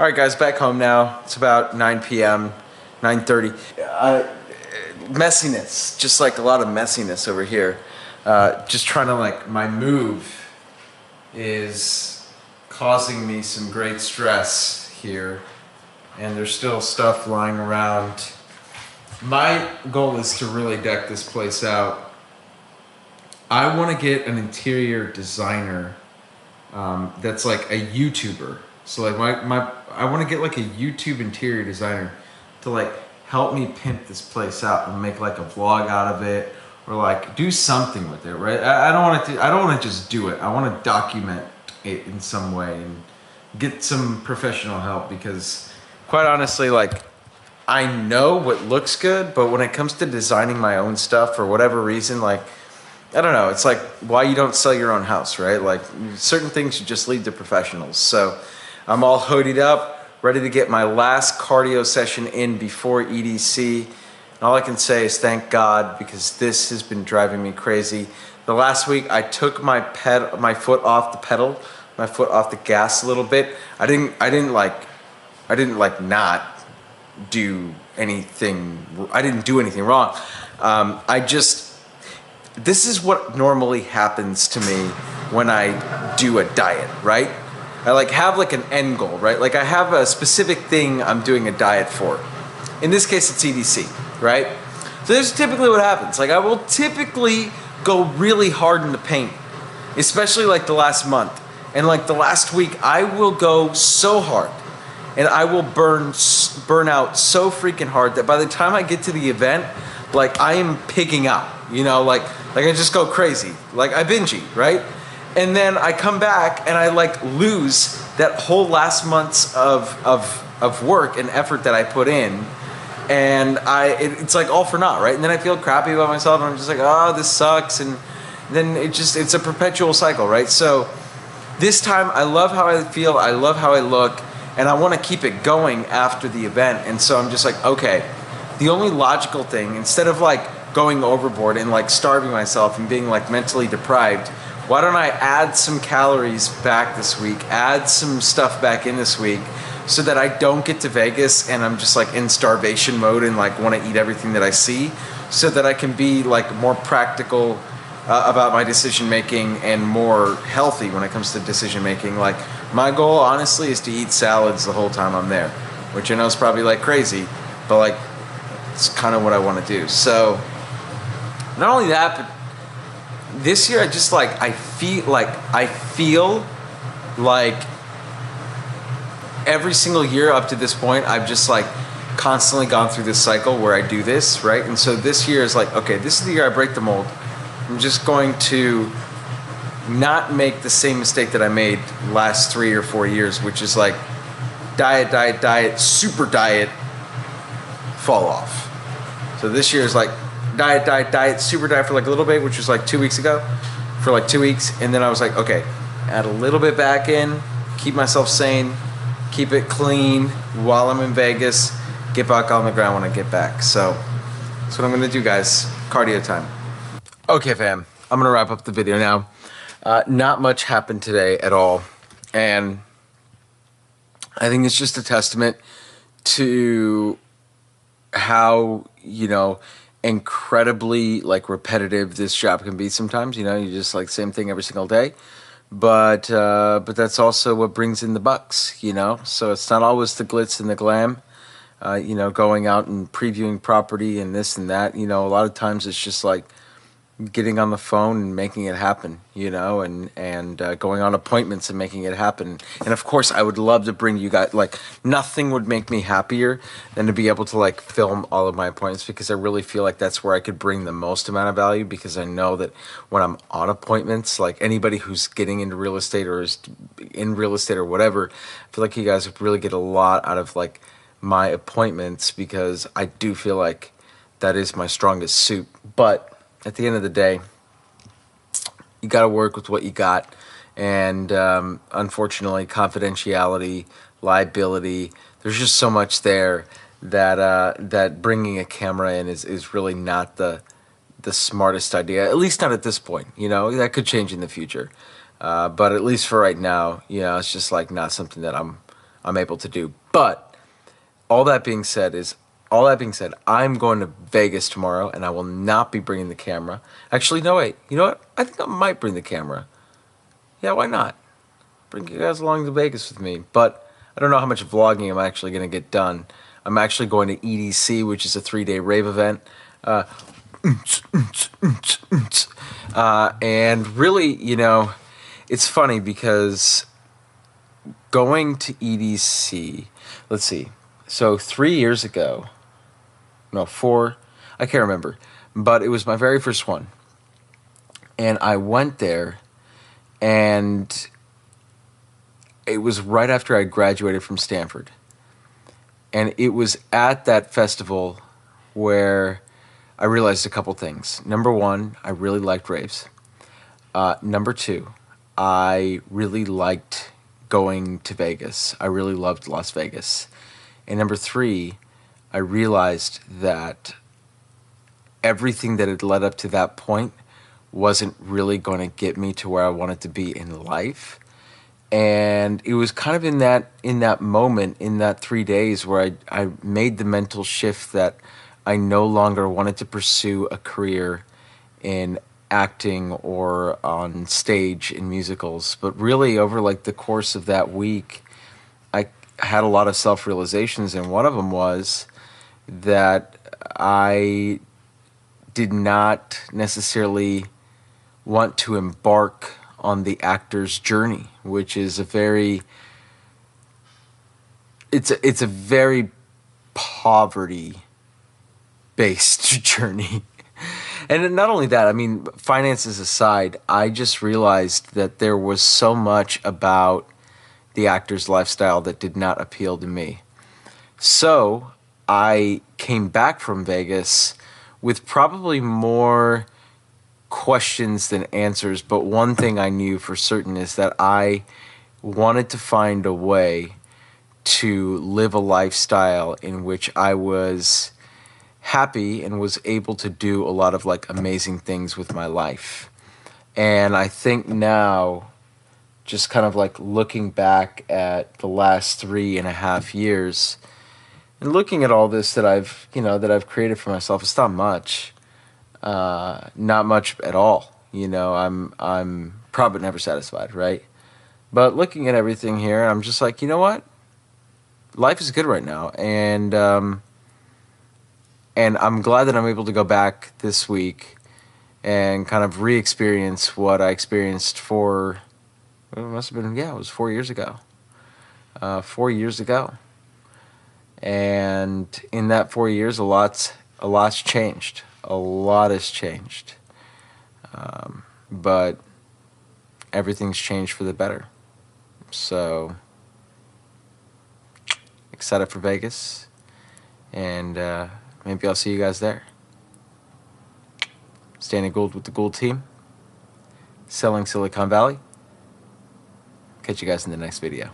All right, guys, back home now. It's about 9 p.m., 9:30. Messiness, just like a lot of messiness over here. Just trying to my move is causing me some great stress here, and there's still stuff lying around. My goal is to really deck this place out. I want to get an interior designer that's like a YouTuber. So I want to get like a YouTube interior designer to help me pimp this place out and make like a vlog out of it, or like do something with it, right? I don't want to just do it. I want to document it in some way and get some professional help, because quite honestly, I know what looks good, but when it comes to designing my own stuff, for whatever reason, I don't know, it's like why you don't sell your own house, right? Like certain things you just leave to professionals. So I'm all hoodied up, ready to get my last cardio session in before EDC. And all I can say is thank God, because this has been driving me crazy. The last week I took my foot off the pedal, my foot off the gas a little bit. I didn't not do anything. I didn't do anything wrong. This is what normally happens to me when I do a diet, right? I have an end goal, right? I have a specific thing I'm doing a diet for. In this case, it's EDC, right? So this is typically what happens. I will typically go really hard in the paint, especially the last month. And the last week, I will go so hard and I will burn out so freaking hard that by the time I get to the event, I am pigging out, I just go crazy. I binge eat, right? And then I come back and I lose that whole last month's of work and effort that I put in, and it's all for naught, right? And then I feel crappy about myself, and I'm just oh, this sucks, and then it's a perpetual cycle, right? So this time I love how I feel, I love how I look, and I want to keep it going after the event. And so I'm just okay, the only logical thing, instead of going overboard and starving myself and being mentally deprived, why don't I add some calories back this week, add some stuff back in this week, so that I don't get to Vegas and I'm just in starvation mode and want to eat everything that I see, so that I can be more practical about my decision making and more healthy when it comes to decision making. My goal honestly is to eat salads the whole time I'm there, which I know is probably crazy, but it's kind of what I want to do. So not only that, but this year I just I feel like every single year up to this point I've just constantly gone through this cycle where I do this, right? And so this year is okay, this is the year I break the mold. I'm just going to not make the same mistake that I made last 3 or 4 years, which is diet, super diet, fall off. So this year is diet, super diet for a little bit, which was 2 weeks ago, for 2 weeks. And then I was okay, add a little bit back in, keep myself sane, keep it clean while I'm in Vegas, get back on the ground when I get back. So that's what I'm going to do, guys. Cardio time. Okay, fam, I'm going to wrap up the video now. Not much happened today at all. And I think it's just a testament to how, incredibly repetitive this job can be sometimes. You just same thing every single day, but that's also what brings in the bucks, so it's not always the glitz and the glam, going out and previewing property and this and that. A lot of times it's just getting on the phone and making it happen, and going on appointments and making it happen. And of course, I would love to bring you guys, nothing would make me happier than to be able to film all of my appointments, because I really feel that's where I could bring the most amount of value, because I know that when I'm on appointments, anybody who's getting into real estate or is in real estate or whatever, I feel you guys would really get a lot out of my appointments, because I do feel that is my strongest suit. But at the end of the day, you got to work with what you got. And unfortunately, confidentiality, liability, there's just so much there that bringing a camera in is really not the smartest idea, at least not at this point. That could change in the future. But at least for right now, it's just not something that I'm I'm able to do. But all that being said, I'm going to Vegas tomorrow, and I will not be bringing the camera. Actually, no, wait. You know what? I think I might bring the camera. Yeah, why not? Bring you guys along to Vegas with me. But I don't know how much vlogging I'm actually going to get done. I'm actually going to EDC, which is a 3-day rave event. And really, it's funny because going to EDC, let's see. So 3 years ago, no, 4, I can't remember, but it was my very first one. And I went there, and it was right after I graduated from Stanford. And it was at that festival where I realized a couple things. Number one, I really liked raves. Number two, I really liked going to Vegas. I really loved Las Vegas. And number three, I realized that everything that had led up to that point wasn't really going to get me to where I wanted to be in life. And it was kind of in that moment, in that 3 days, where I made the mental shift that I no longer wanted to pursue a career in acting or on stage in musicals. But really, over like the course of that week, I had a lot of self-realizations, and one of them was that I did not necessarily want to embark on the actor's journey, which is a very poverty based journey. And not only that, I mean, finances aside, I just realized that there was so much about the actor's lifestyle that did not appeal to me. So I came back from Vegas with probably more questions than answers, but one thing I knew for certain is that I wanted to find a way to live a lifestyle in which I was happy and was able to do a lot of like amazing things with my life. And I think now, just kind of like looking back at the last 3.5 years and looking at all this that I've created for myself, it's not much. Not much at all. I'm probably never satisfied, right? But looking at everything here, I'm just like, you know what? Life is good right now, and I'm glad that I'm able to go back this week and kind of re-experience what I experienced it must have been, it was 4 years ago. 4 years ago. And in that 4 years, a lot's changed. A lot has changed. But everything's changed for the better. So, excited for Vegas. And maybe I'll see you guys there. Standing Gould with the Gould team. Selling Silicon Valley. Catch you guys in the next video.